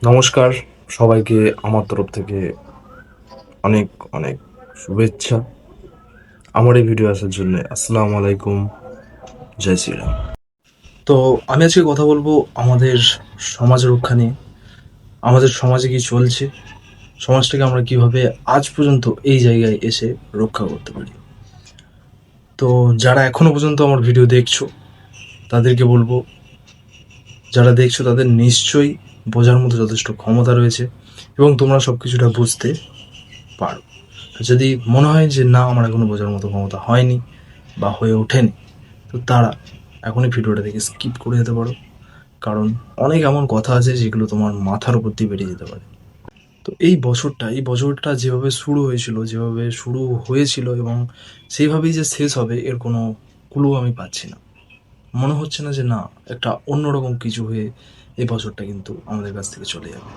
নমস্কার সবাইকে আমার তরফ থেকে অনেক অনেক শুভেচ্ছা। আমার এই ভিডিও আসার জন্য আসসালামু আলাইকুম, জয় শ্রীরাম। তো আমি আজকে কথা বলবো আমাদের সমাজ রক্ষা নিয়ে। আমাদের সমাজে কি চলছে, সমাজটাকে আমরা কিভাবে আজ পর্যন্ত এই জায়গায় এসে রক্ষা করতে পারি। তো যারা এখনো পর্যন্ত আমার ভিডিও দেখছো তাদেরকে বলবো, যারা দেখছো তাদের নিশ্চয়ই বোঝার মতো যথেষ্ট ক্ষমতা রয়েছে এবং তোমরা সব কিছুটা বুঝতে পারো। যদি মনে হয় যে না, আমার এখনো বোঝার মতো ক্ষমতা হয়নি বা হয়ে ওঠেনি, তো তারা এখনই ভিডিওটা দেখে স্কিপ করে যেতে পারো। কারণ অনেক এমন কথা আছে যেগুলো তোমার মাথার উপর দিয়ে বেরিয়ে যেতে পারে। তো এই বছরটা যেভাবে শুরু হয়েছিল এবং সেইভাবেই যে শেষ হবে এর কোনো ক্লু আমি পাচ্ছি না। মনে হচ্ছে না যে না, একটা অন্যরকম কিছু হয়ে এই বছরটা কিন্তু আমাদের কাছ থেকে চলে যাবে।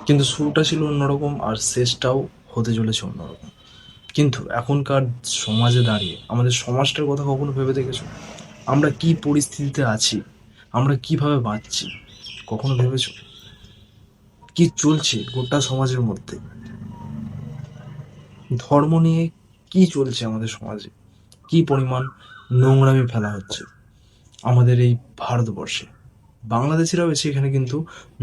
কিন্তু শুরুটা ছিল অন্যরকম আর শেষটাও হতে চলেছে অন্যরকম। কিন্তু এখনকার সমাজে দাঁড়িয়ে আমাদের সমাজটার কথা কখনো ভেবে দেখেছো? আমরা কি পরিস্থিতিতে আছি, আমরা কিভাবে বাঁচছি, কখনো ভেবেছো? কি চলছে গোটা সমাজের মধ্যে, ধর্ম নিয়ে কি চলছে আমাদের সমাজে, কি পরিমাণ নোংরামি ফেলা হচ্ছে আমাদের এই ভারতবর্ষে। বাংলাদেশিরাও এসে এখানে কিন্তু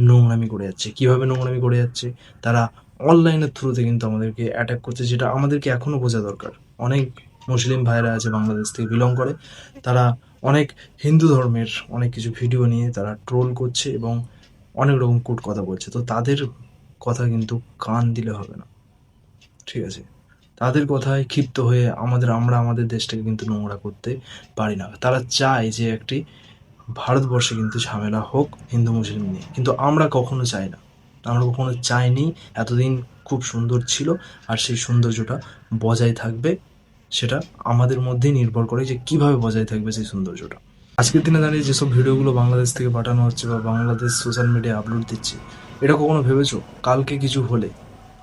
নোংরামি করে যাচ্ছে। কিভাবে নোংরামি করে যাচ্ছে? তারা অনলাইনের থ্রুতে কিন্তু আমাদেরকে অ্যাটাক করছে, যেটা আমাদেরকে এখনও বোঝা দরকার। অনেক মুসলিম ভাইরা আছে, বাংলাদেশ থেকে বিলং করে, তারা অনেক হিন্দু ধর্মের অনেক কিছু ভিডিও নিয়ে তারা ট্রোল করছে এবং অনেক রকম কূট কথা বলছে। তো তাদের কথা কিন্তু কান দিলে হবে না, ঠিক আছে? তাদের কথায় ক্ষিপ্ত হয়ে আমরা আমাদের দেশটাকে কিন্তু নোংরা করতে পারি না। তারা চায় যে একটি ভারতবর্ষে কিন্তু ঝামেলা হোক হিন্দু মুসলিম নিয়ে, কিন্তু আমরা কখনো চাই না, আমরা কখনো চাইনি। এতদিন খুব সুন্দর ছিল আর সেই সৌন্দর্যটা বজায় থাকবে, সেটা আমাদের মধ্যেই নির্ভর করে যে কিভাবে বজায় থাকবে সেই সৌন্দর্যটা। আজকের দিনে দাঁড়িয়ে যেসব ভিডিওগুলো বাংলাদেশ থেকে পাঠানো হচ্ছে বা বাংলাদেশ সোশ্যাল মিডিয়ায় আপলোড দিচ্ছে, এটা কখনো ভেবেছো কালকে কিছু হলে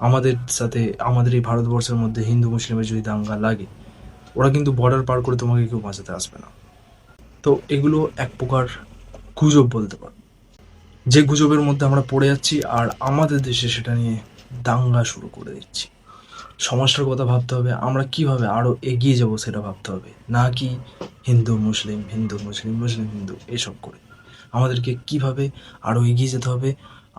আমাদের সাথে, আমাদের এই ভারতবর্ষের মধ্যে হিন্দু মুসলিমের যদি দাঙ্গা লাগে, ওরা কিন্তু বর্ডার পার করে তোমাকে কেউ বাঁচাতে আসবে না। তো এগুলো এক প্রকার গুজব বলতে পারো, যে গুজবের মধ্যে আমরা পড়ে যাচ্ছি আর আমাদের দেশে সেটা নিয়ে দাঙ্গা শুরু করে দিচ্ছি। সমাজটার কথা ভাবতে হবে, আমরা কিভাবে আরও এগিয়ে যাব সেটা ভাবতে হবে, না কি হিন্দু মুসলিম হিন্দু মুসলিম মুসলিম হিন্দু এসব করে। আমাদেরকে কিভাবে আরও এগিয়ে যেতে হবে,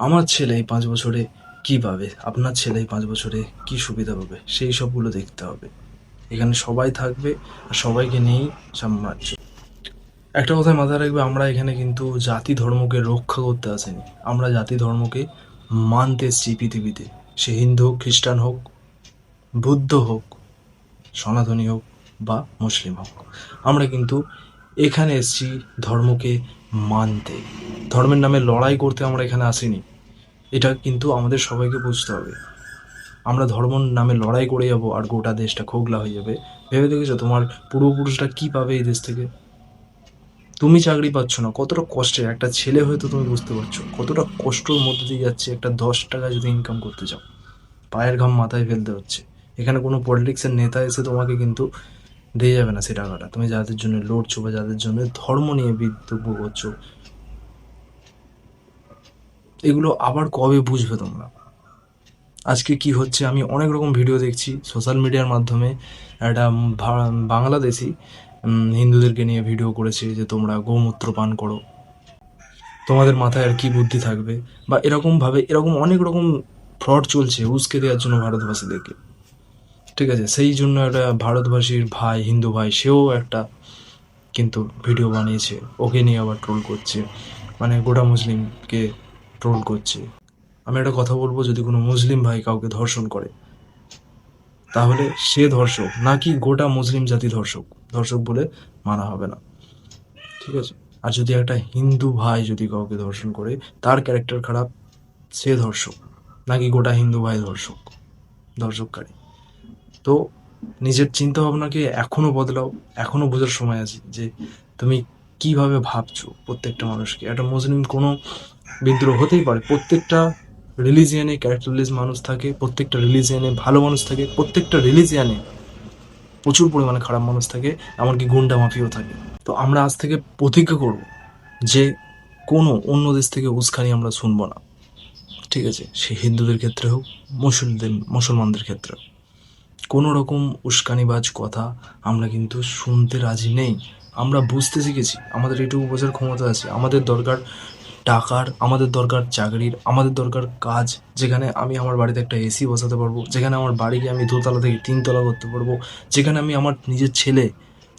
আমার ছেলে এই 5 বছরে কী পাবে, আপনার ছেলে এই 5 বছরে কী সুবিধা পাবে, সেই সবগুলো দেখতে হবে। এখানে সবাই থাকবে আর সবাইকে নিয়েই সাম্রাজ্য। একটা কথায় মাথায় রাখবে, আমরা এখানে কিন্তু জাতি ধর্মকে রক্ষা করতে আসিনি, আমরা জাতি ধর্মকে মানতে এসেছি পৃথিবীতে। সে হিন্দু হোক, খ্রিস্টান হোক, বুদ্ধ হোক, সনাতনী হোক বা মুসলিম হোক, আমরা কিন্তু এখানে এসেছি ধর্মকে মানতে। ধর্মের নামে লড়াই করতে আমরা এখানে আসিনি, এটা কিন্তু আমাদের সবাইকে বুঝতে হবে। আমরা ধর্মর নামে লড়াই করে যাব আর গোটা দেশটা খোগলা হয়ে যাবে। ভেবে দেখেছো তোমার পূর্বপুরুষরা কী পাবে এই দেশ থেকে? তুমি চাকরি পাচ্ছ না, কতটা কষ্টের একটা ছেলে হয়তো, তুমি বুঝতে পারছো কতটা কষ্টর মধ্যে দিয়ে যাচ্ছে একটা 10 টাকা যদি ইনকাম করতে চাও, পায়ের ঘাম মাথায় ফেলতে হচ্ছে। এখানে কোনো পলিটিক্সের নেতা এসে তোমাকে কিন্তু দিয়ে যাবে না সেই টাকাটা। তুমি যাদের জন্য লড়ছো বা যাদের জন্য ধর্ম নিয়ে বিদ্রোহ করছো, এগুলো আবার কবে বুঝবে তোমরা? আজকে কি হচ্ছে, আমি অনেক রকম ভিডিও দেখছি সোশ্যাল মিডিয়ার মাধ্যমে। একটা বাংলাদেশি হিন্দুদেরকে নিয়ে ভিডিও করেছে যে তোমরা গোমূত্র পান করো, তোমাদের মাথায় আর কি বুদ্ধি থাকবে, বা এরকমভাবে এরকম অনেক রকম ফ্রড চলছে উস্কে দেওয়ার জন্য ভারতবাসীদেরকে, ঠিক আছে? সেই জন্য একটা ভারতবাসীর ভাই, হিন্দু ভাই, সেও একটা কিন্তু ভিডিও বানিয়েছে, ওকে নিয়ে আবার ট্রোল করছে, মানে গোটা মুসলিমকে ট্রোল করছে। আমি একটা কথা বলবো, যদি কোনো মুসলিম ভাই কাউকে ধর্ষণ করে তাহলে সে ধর্ষক, নাকি গোটা মুসলিম জাতি ধর্ষক, ধর্ষক বলে মানা হবে না, ঠিক আছে? আর যদি একটা হিন্দু ভাই যদি কাউকে ধর্ষণ করে, তার ক্যারেক্টার খারাপ, সে ধর্ষক, নাকি গোটা হিন্দু ভাই ধর্ষক, ধর্ষককারী। তো নিজের চিন্তা ভাবনাকে এখনো বদলাও, এখনো বোঝার সময় আছে যে তুমি কিভাবে ভাবছো। প্রত্যেকটা মানুষকে, একটা মুসলিম কোনো বিদ্রোহ হতেই পারে, প্রত্যেকটা রিলিজিয়ানে ক্যারেক্টারলেস মানুষ থাকে, প্রত্যেকটা রিলিজিয়ানে ভালো মানুষ থাকে, প্রত্যেকটা রিলিজিয়ানে প্রচুর পরিমাণে খারাপ মানুষ থাকে, এমনকি গুন্ডা মাফিয়াও থাকে। তো আমরা আজ থেকে প্রতিজ্ঞা করব যে কোনো অন্য দেশ থেকে উস্কানি আমরা শুনবো না, ঠিক আছে? সে হিন্দুদের ক্ষেত্রে হোক, মুসলমানদের ক্ষেত্রে হোক, কোনো রকম উস্কানিবাজ কথা আমরা কিন্তু শুনতে রাজি নেই। আমরা বুঝতে শিখেছি, আমাদের এটুকু বোঝার ক্ষমতা আছে। আমাদের দরকার টাকার, আমাদের দরকার চাকরির, আমাদের দরকার কাজ, যেখানে আমি আমার বাড়িতে একটা এসি বসাতে পারবো, যেখানে আমার বাড়িকে আমি দোতলা থেকে তিনতলা করতে পারবো, যেখানে আমি আমার নিজের ছেলে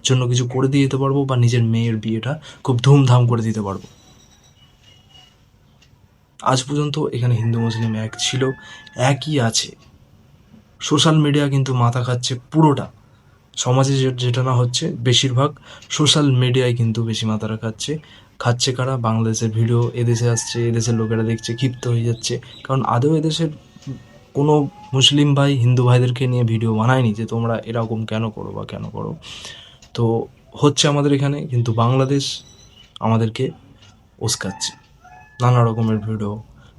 জন্য কিছু করে দিয়ে যেতে পারবো, বা নিজের মেয়ের বিয়েটা খুব ধুমধাম করে দিতে পারবো। আজ পর্যন্ত এখানে হিন্দু মুসলিম এক ছিল, একই আছে। সোশ্যাল মিডিয়া কিন্তু মাথা খাচ্ছে পুরোটা। সমাজে যেটা না হচ্ছে, বেশিরভাগ সোশ্যাল মিডিয়ায় কিন্তু বেশি মাথাটা খাচ্ছে। খাচ্ছে কারা? বাংলাদেশের ভিডিও এদেশে আসছে, এদেশের লোকেরা দেখছে, ক্ষিপ্ত হয়ে যাচ্ছে। কারণ আদৌ এদেশের কোনো মুসলিম ভাই হিন্দু ভাইদেরকে নিয়ে ভিডিও বানায়নি যে তোমরা এরকম কেন করো বা কেন করো। তো হচ্ছে আমাদের এখানে, কিন্তু বাংলাদেশ আমাদেরকে উস্কাচ্ছে নানা রকমের ভিডিও,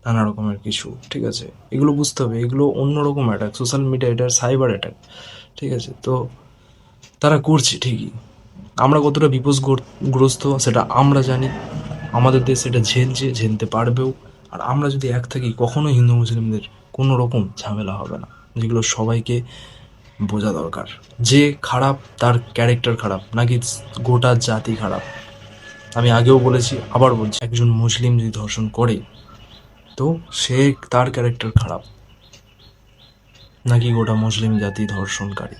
নানা রকমের কিছু, ঠিক আছে? এগুলো বুঝতে হবে, এগুলো অন্যরকম অ্যাটাক, সোশ্যাল মিডিয়া, এটা সাইবার অ্যাটাক, ঠিক আছে? তো তারা করছে ঠিকই, আমরা কতটা বিপদগ্রস্ত সেটা আমরা জানি। আমাদের দেশ সেটা ঝেলছে, ঝেলতে পারবেও। আর আমরা যদি এক থাকি, কখনোই হিন্দু মুসলিমদের কোনো রকম ঝামেলা হবে না, যেগুলো সবাইকে বোঝা দরকার। যে খারাপ তার ক্যারেক্টার খারাপ, নাকি গোটা জাতি খারাপ। আমি আগেও বলেছি, আবার বলছি, একজন মুসলিম যদি ধর্ষণ করে তো সে, তার ক্যারেক্টার খারাপ, নাকি গোটা মুসলিম জাতি ধর্ষণকারী।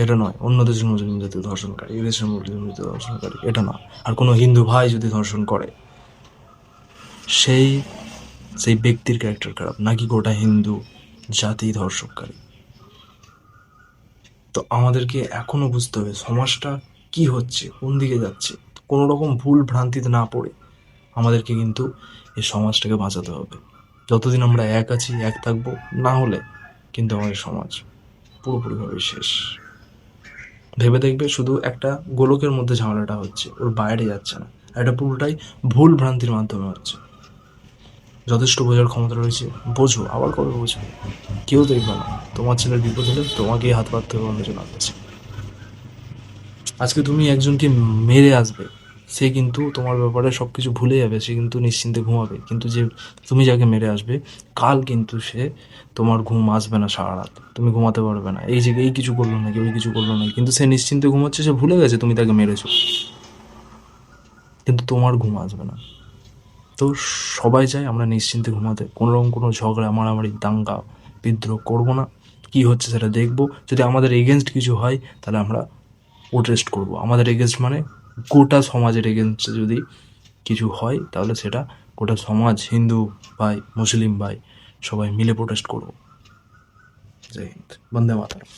এটা নয় অন্য দেশের মুসলিম জাতি ধর্ষণকারী, এদেশের মুসলিম জাতি ধর্ষণকারী, এটা না। আর কোনো হিন্দু ভাই যদি ধর্ষণ করে, সেই সেই ব্যক্তির ক্যারেক্টার খারাপ, নাকি গোটা হিন্দু জাতি ধর্ষণকারী। তো আমাদেরকে এখনো বুঝতে হবে সমাজটা কি হচ্ছে, কোন দিকে যাচ্ছে। কোনো রকম ভুল ভ্রান্তিতে না পড়ে আমাদেরকে কিন্তু এই সমাজটাকে বাঁচাতে হবে। যতদিন আমরা এক আছি, এক থাকবো, না হলে কিন্তু আমাদের সমাজ পুরোপুরিভাবে শেষ। ভেবে দেখবে, শুধু একটা গোলকের মধ্যে ঝামেলাটা হচ্ছে, ওর বাইরে যাচ্ছে না। এটা পুরোটাই ভুল ভ্রান্তির মাধ্যমে হচ্ছে। যথেষ্ট বোঝার ক্ষমতা রয়েছে, বোঝো। আবার কবে বুঝবে? কেউ দেখবে না। তোমার ছেলের বিপদ হলে তোমাকেই হাত পাততে হবে অন্যজন আসছে। আজকে তুমি একজনকে মেরে আসবে, সে কিন্তু তোমার ব্যাপারে সব কিছু ভুলে যাবে, সে কিন্তু নিশ্চিন্তে ঘুমাবে। কিন্তু যে তুমি যাকে মেরে আসবে, কাল কিন্তু সে, তোমার ঘুম আসবে না সারা রাত, তুমি ঘুমাতে পারবে না, এই যে এই কিছু করলো নাকি, ওই কিছু করলো নাকি, কিন্তু সে নিশ্চিন্তে ঘুমাচ্ছে, সে ভুলে গেছে তুমি তাকে মেরেছো, কিন্তু তোমার ঘুম আসবে না। তো সবাই চায় আমরা নিশ্চিন্তে ঘুমাতে, কোনোরকম কোনো ঝগড়া মারামারি দাঙ্গা বিদ্রোহ করবো না। কি হচ্ছে সেটা দেখবো, যদি আমাদের এগেনস্ট কিছু হয় তাহলে আমরা প্রোটেস্ট করবো। আমাদের এগেনস্ট মানে গোটা সমাজের এগেনস্টে যদি কিছু হয়, তাহলে সেটা গোটা সমাজ, হিন্দু ভাই, মুসলিম ভাই, সবাই মিলে প্রোটেস্ট করবো। জয় হিন্দ, বন্দে মাতরম।